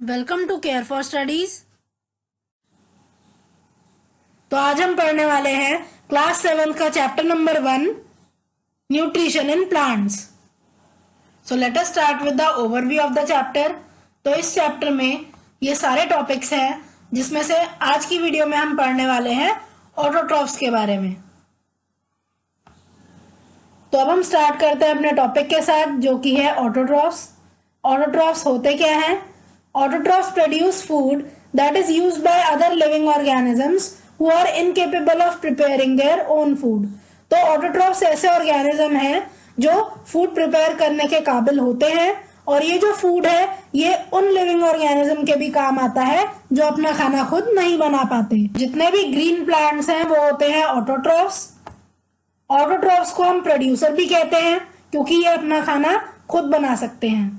Welcome to care for studies. तो आज हम पढ़ने वाले हैं क्लास 7 का chapter number 1 nutrition in plants. So let us start with the overview of the chapter. तो इस चैप्टर में ये सारे टॉपिक्स हैं जिसमें से आज की वीडियो में हम पढ़ने वाले हैं ऑटोट्रॉफ्स के बारे में। तो अब हम स्टार्ट करते हैं अपने टॉपिक के साथ जो कि है ऑटोट्रॉफ्स। ऑटोट्रॉफ्स होते क्या हैं? Autotrophs produce food that is used by other living organisms who are incapable of preparing their own food. तो ऑटोट्रॉफ्स ऐसे ऑर्गेनिज्म हैं जो फूड प्रिपेयर करने के काबिल होते हैं और ये जो फूड है ये उन लिविंग ऑर्गेनिज्म के भी काम आता है जो अपना खाना खुद नहीं बना पाते। जितने भी ग्रीन प्लांट्स हैं वो होते हैं ऑटोट्रॉफ्स। ऑटोट्रॉफ्स को हम प्रोड्यूसर भी कहते हैं क्योंकि ये अपना खाना खुद बना सकते हैं।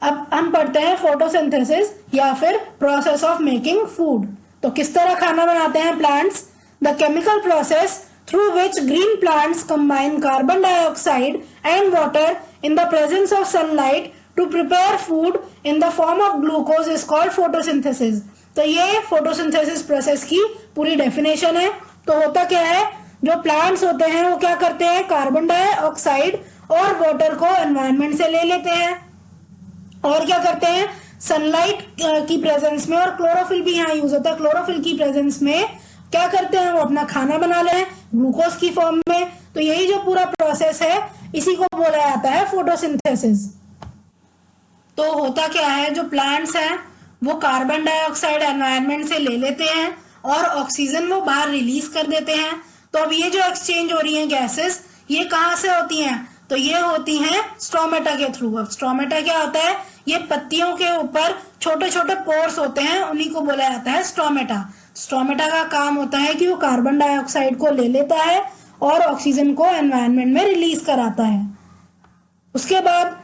अब हम पढ़ते हैं फोटोसिंथेसिस या फिर प्रोसेस ऑफ मेकिंग फूड। तो किस तरह खाना बनाते हैं plants? The chemical process through which green plants combine carbon dioxide and water in the presence of sunlight to prepare food in the form of glucose is called photosynthesis. तो ये photosynthesis process की पूरी definition है। तो होता क्या है, जो प्लांट्स होते हैं वो क्या करते हैं, कार्बन डाइऑक्साइड और वाटर को एनवायरनमेंट से ले लेते हैं और क्या करते हैं, सनलाइट की प्रेजेंस में, और क्लोरोफिल भी यहाँ यूज होता है, क्लोरोफिल की प्रेजेंस में क्या करते हैं, वो अपना खाना बना ले ग्लूकोज की फॉर्म में। तो यही जो पूरा प्रोसेस है इसी को बोला जाता है फोटोसिंथेसिस। तो होता क्या है, जो प्लांट्स हैं वो कार्बन डाइऑक्साइड एनवायरनमेंट से ले लेते हैं और ऑक्सीजन वो बाहर रिलीज कर देते हैं। तो अब ये जो एक्सचेंज हो रही है गैसेस, ये कहाँ से होती हैं? तो ये होती हैं स्ट्रोमेटा के थ्रू। अब स्ट्रोमेटा क्या होता है, ये पत्तियों के ऊपर छोटे छोटे पोर्स होते हैं, उन्हीं को बोला जाता है स्ट्रोमेटा। स्ट्रोमेटा का काम होता है कि वो कार्बन डाइऑक्साइड को ले लेता है और ऑक्सीजन को एनवायरनमेंट में रिलीज कराता है। उसके बाद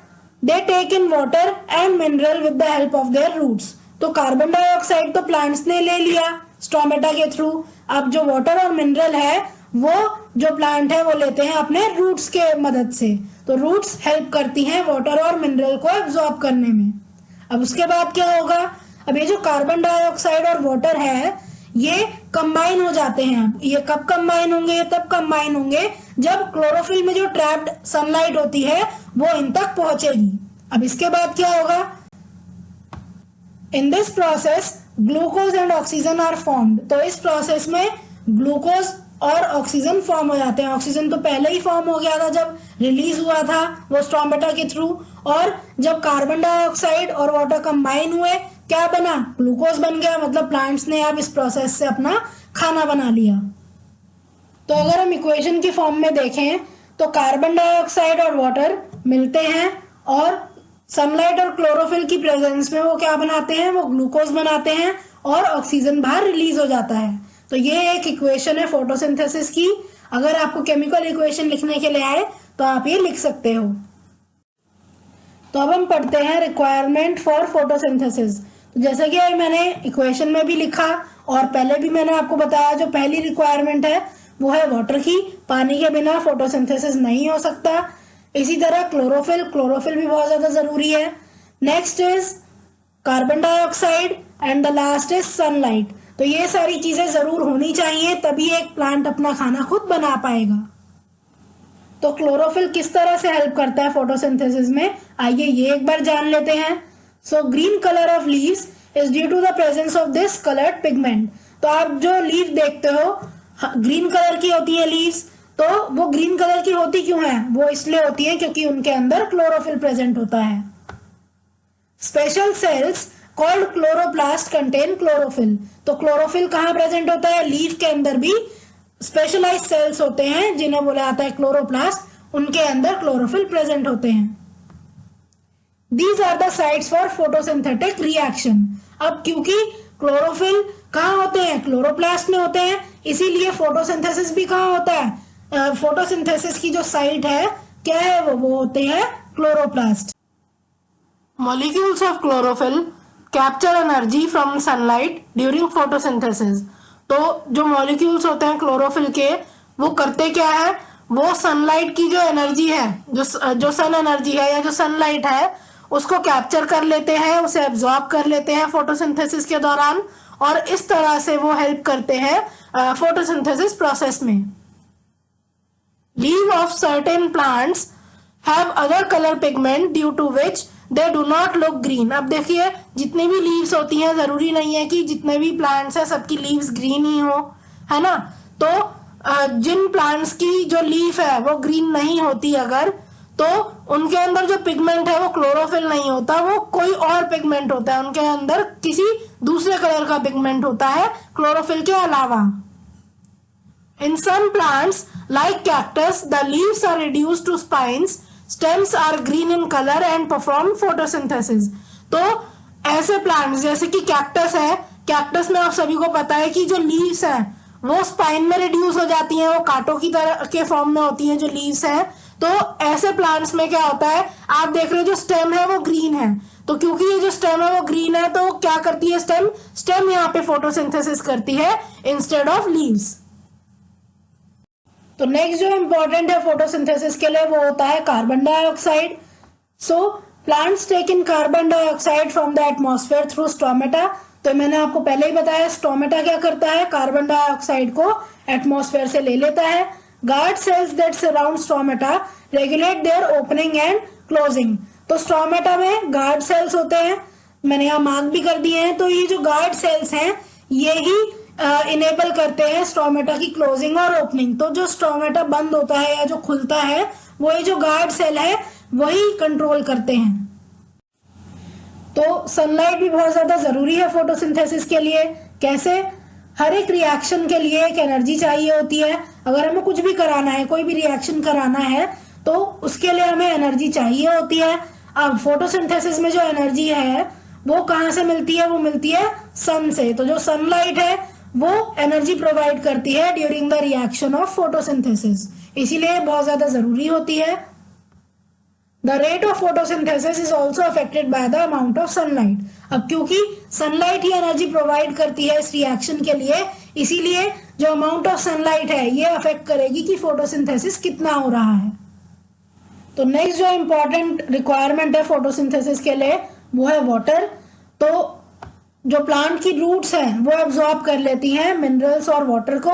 they take in water and mineral with the help of their roots. तो कार्बन डाइऑक्साइड तो प्लांट्स ने ले लिया स्ट्रोमेटा के थ्रू। अब जो वाटर और मिनरल है वो जो प्लांट है वो लेते हैं अपने रूट्स के मदद से। तो रूट्स हेल्प करती हैं वाटर और मिनरल को एब्जॉर्ब करने में। अब उसके बाद क्या होगा, अब ये जो कार्बन डाइऑक्साइड और वाटर है ये कंबाइन हो जाते हैं। ये कब कंबाइन होंगे? ये तब कंबाइन होंगे जब क्लोरोफिल में जो ट्रैप्ड सनलाइट होती है वो इन तक पहुंचेगी। अब इसके बाद क्या होगा, in this process glucose and oxygen are formed. तो इस प्रोसेस में ग्लूकोज और ऑक्सीजन फॉर्म हो जाते हैं। ऑक्सीजन तो पहले ही फॉर्म हो गया था जब रिलीज हुआ था वो स्ट्रोमेटा के थ्रू, और जब कार्बन डाइऑक्साइड और वाटर कंबाइन हुए क्या बना, ग्लूकोज बन गया। मतलब प्लांट्स ने अब इस प्रोसेस से अपना खाना बना लिया। तो अगर हम इक्वेशन की फॉर्म में देखें तो कार्बन डाइऑक्साइड और वाटर मिलते हैं और सनलाइट और क्लोरोफिल की प्रेजेंस में वो क्या बनाते हैं, वो ग्लूकोज बनाते हैं और ऑक्सीजन बाहर रिलीज हो जाता है। तो ये एक इक्वेशन है फोटोसिंथेसिस की। अगर आपको केमिकल इक्वेशन लिखने के लिए आए तो आप ये लिख सकते हो। तो अब हम पढ़ते हैं रिक्वायरमेंट फॉर फोटोसिंथेसिस। तो जैसे कि मैंने इक्वेशन में भी लिखा और पहले भी मैंने आपको बताया, जो पहली रिक्वायरमेंट है वो है वाटर की। पानी के बिना फोटोसिंथेसिस नहीं हो सकता। इसी तरह क्लोरोफिल भी बहुत ज्यादा जरूरी है। Next is carbon dioxide and the last is sunlight. तो ये सारी चीजें जरूर होनी चाहिए तभी एक प्लांट अपना खाना खुद बना पाएगा। तो क्लोरोफिल किस तरह से हेल्प करता है फोटोसिंथेसिस में, आइए ये एक बार जान लेते हैं। So green colour of leaves is due to the presence of this coloured pigment. तो आप जो लीव देखते हो ग्रीन कलर की होती है लीव्स। तो वो ग्रीन कलर की होती क्यों है? वो इसलिए होती है क्योंकि उनके अंदर क्लोरोफिल प्रेजेंट होता है। Special cells called chloroplast contain chlorophyll. तो क्लोरोफिल कहाँ प्रेजेंट होता है? लीफ के अंदर भी स्पेशलाइज्ड सेल्स होते हैं जिन्हें बोला जाता है क्लोरोप्लास्ट, उनके अंदर क्लोरोफिल प्रेजेंट होते हैं। These are the sites for photosynthetic reaction. अब क्योंकि क्लोरोफिल कहाँ होते हैं? क्लोरोप्लास्ट में होते हैं, इसीलिए फोटोसिंथेसिस भी कहाँ होता है? फोटोसिंथेसिस की जो साइट है क्या है वो होते हैं chloroplast. Molecules of chlorophyll capture energy from sunlight during photosynthesis. तो जो मॉलिक्यूल्स होते हैं क्लोरोफिल के वो करते क्या है, वो सनलाइट की जो एनर्जी है, जो सन एनर्जी है या जो सनलाइट है, उसको कैप्चर कर लेते हैं, उसे एब्जॉर्ब कर लेते हैं फोटोसिंथेसिस के दौरान, और इस तरह से वो हेल्प करते हैं फोटोसिंथेसिस प्रोसेस में। Leave of certain plants have other colour pigment due to which they do not look green. अब देखिए, जितनी भी लीव्स होती हैं, जरूरी नहीं है कि जितने भी प्लांट्स हैं सबकी लीव्स ग्रीन ही हो, है ना। तो जिन प्लांट्स की जो लीफ है वो ग्रीन नहीं होती अगर, तो उनके अंदर जो पिगमेंट है वो क्लोरोफिल नहीं होता, वो कोई और पिगमेंट होता है, उनके अंदर किसी दूसरे कलर का पिगमेंट होता है क्लोरोफिल के अलावा। In some plants like cactus, the leaves are reduced to spines, stems are green in color and perform photosynthesis। तो ऐसे प्लांट्स जैसे कि कैक्टस है, कैक्टस में आप सभी को पता है कि जो लीव्स हैं वो स्पाइन में रिड्यूस हो जाती हैं, वो कांटों की तरह के फॉर्म में होती हैं जो लीव्स हैं। तो ऐसे प्लांट्स में क्या होता है, आप देख रहे हो जो स्टेम है वो ग्रीन है, तो क्योंकि ये जो स्टेम है वो ग्रीन है तो क्या करती है स्टेम यहाँ पे फोटोसिंथेसिस करती है इंस्टेड ऑफ लीव्स। तो नेक्स्ट जो इंपॉर्टेंट है फोटोसिंथेसिस के लिए वो होता है carbon dioxide. So plants take in carbon dioxide from the atmosphere through stomata. तो मैंने आपको पहले ही बताया स्टोमेटा क्या करता है, कार्बन डाइऑक्साइड को एटमॉस्फेयर से ले लेता है। Guard cells that surround stomata regulate their opening and closing. तो स्टोमेटा में गार्ड सेल्स होते हैं, मैंने यहाँ मार्क भी कर दिए हैं। तो ये जो गार्ड सेल्स हैं ये ही इनेबल करते हैं स्टोमेटा की क्लोजिंग और ओपनिंग। तो जो स्टोमेटा बंद होता है या जो खुलता है वो ये जो गार्ड सेल है वही कंट्रोल करते हैं। तो सनलाइट भी बहुत ज्यादा जरूरी है फोटोसिंथेसिस के लिए। कैसे, हर एक रिएक्शन के लिए एक एनर्जी चाहिए होती है। अगर हमें कुछ भी कराना है, कोई भी रिएक्शन कराना है, तो उसके लिए हमें एनर्जी चाहिए होती है। अब फोटोसिंथेसिस में जो एनर्जी है वो कहाँ से मिलती है, वो मिलती है सन से। तो जो सनलाइट है वो एनर्जी प्रोवाइड करती है during the reaction of photosynthesis, इसीलिए बहुत ज्यादा जरूरी होती है। The rate of photosynthesis is also affected by the amount of sunlight. अब क्योंकि सनलाइट ही एनर्जी प्रोवाइड करती है इस रिएक्शन के लिए, इसीलिए जो अमाउंट ऑफ सनलाइट है ये अफेक्ट करेगी कि फोटोसिंथेसिस कितना हो रहा है। तो नेक्स्ट जो इंपॉर्टेंट रिक्वायरमेंट है फोटोसिंथेसिस के लिए वो है वाटर। तो जो प्लांट की रूट्स हैं वो एब्जॉर्ब कर लेती हैं मिनरल्स और वाटर को,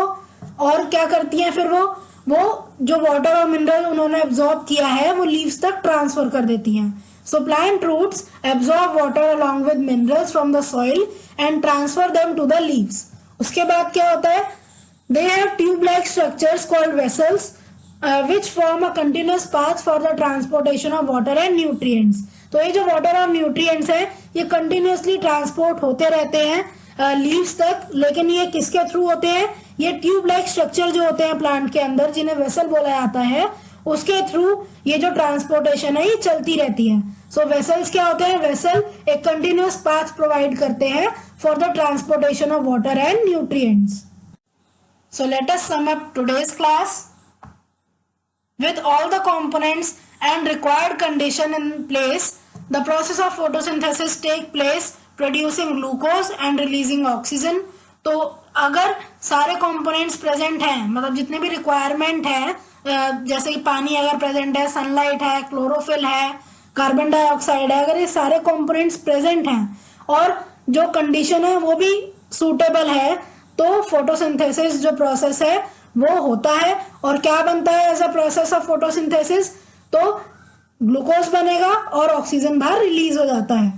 और क्या करती हैं फिर वो जो वाटर और मिनरल उन्होंने एब्जॉर्ब किया है वो लीव्स तक ट्रांसफर कर देती हैं। So plant roots absorb water along with minerals from the soil and transfer them to the leaves. उसके बाद क्या होता है, they have tube like structures called vessels which form a continuous path for the transportation of water and nutrients। तो ये जो water और nutrients है ये कंटिन्यूसली ट्रांसपोर्ट होते रहते हैं लीव्स तक, लेकिन ये किसके थ्रू होते हैं, ये ट्यूब लाइक स्ट्रक्चर जो होते हैं प्लांट के अंदर जिन्हें वेसल बोला जाता है, उसके थ्रू ये जो ट्रांसपोर्टेशन है ये चलती रहती है। सो वेसल्स क्या होते हैं, वेसल एक कंटिन्यूस पाथ प्रोवाइड करते हैं for the transportation of water and nutrients. So let us sum up today's class. With all the components and required condition in place, the process of photosynthesis take place producing glucose and releasing oxygen। तो अगर सारे components present हैं, मतलब जितने भी requirement है, जैसे कि पानी अगर present है, सनलाइट है, क्लोरोफिल है, कार्बन डाइऑक्साइड है, अगर ये सारे components present हैं और जो condition है वो भी suitable है, तो photosynthesis जो process है वो होता है। और क्या बनता है as a process of photosynthesis, तो ग्लूकोज बनेगा और ऑक्सीजन बाहर रिलीज हो जाता है।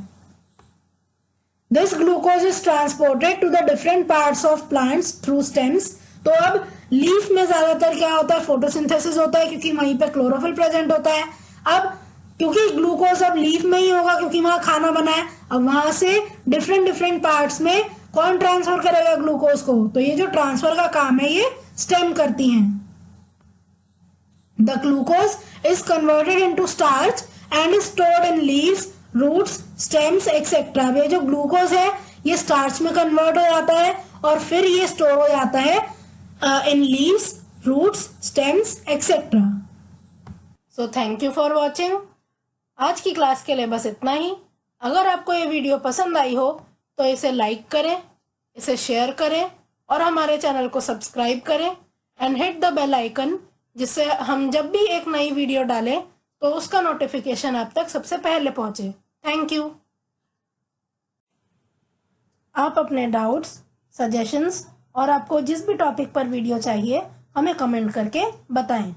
This glucose is transported to the different parts of plants through stems. तो अब लीफ में ज्यादातर क्या होता है, फोटोसिंथेसिस होता है क्योंकि वहीं पे क्लोरोफिल प्रेजेंट होता है। अब क्योंकि ग्लूकोज अब लीफ में ही होगा क्योंकि वहां खाना बना है, अब वहां से डिफरेंट पार्ट्स में कौन ट्रांसफर करेगा ग्लूकोज को, तो ये जो ट्रांसफर का काम है ये स्टेम करती हैं। The glucose is converted into starch and is stored in leaves, roots, stems etcetera. ये जो ग्लूकोज है ये स्टार्च में कन्वर्ट हो जाता है और फिर ये स्टोर हो जाता है in leaves, roots, stems etcetera. So thank you for watching. आज की क्लास के लिए बस इतना ही। अगर आपको ये वीडियो पसंद आई हो तो इसे लाइक करें, इसे शेयर करें और हमारे चैनल को सब्सक्राइब करें and hit the bell icon जिससे हम जब भी एक नई वीडियो डालें तो उसका नोटिफिकेशन आप तक सबसे पहले पहुंचे। Thank you. आप अपने डाउट्स, सजेशंस और आपको जिस भी टॉपिक पर वीडियो चाहिए हमें कमेंट करके बताएं।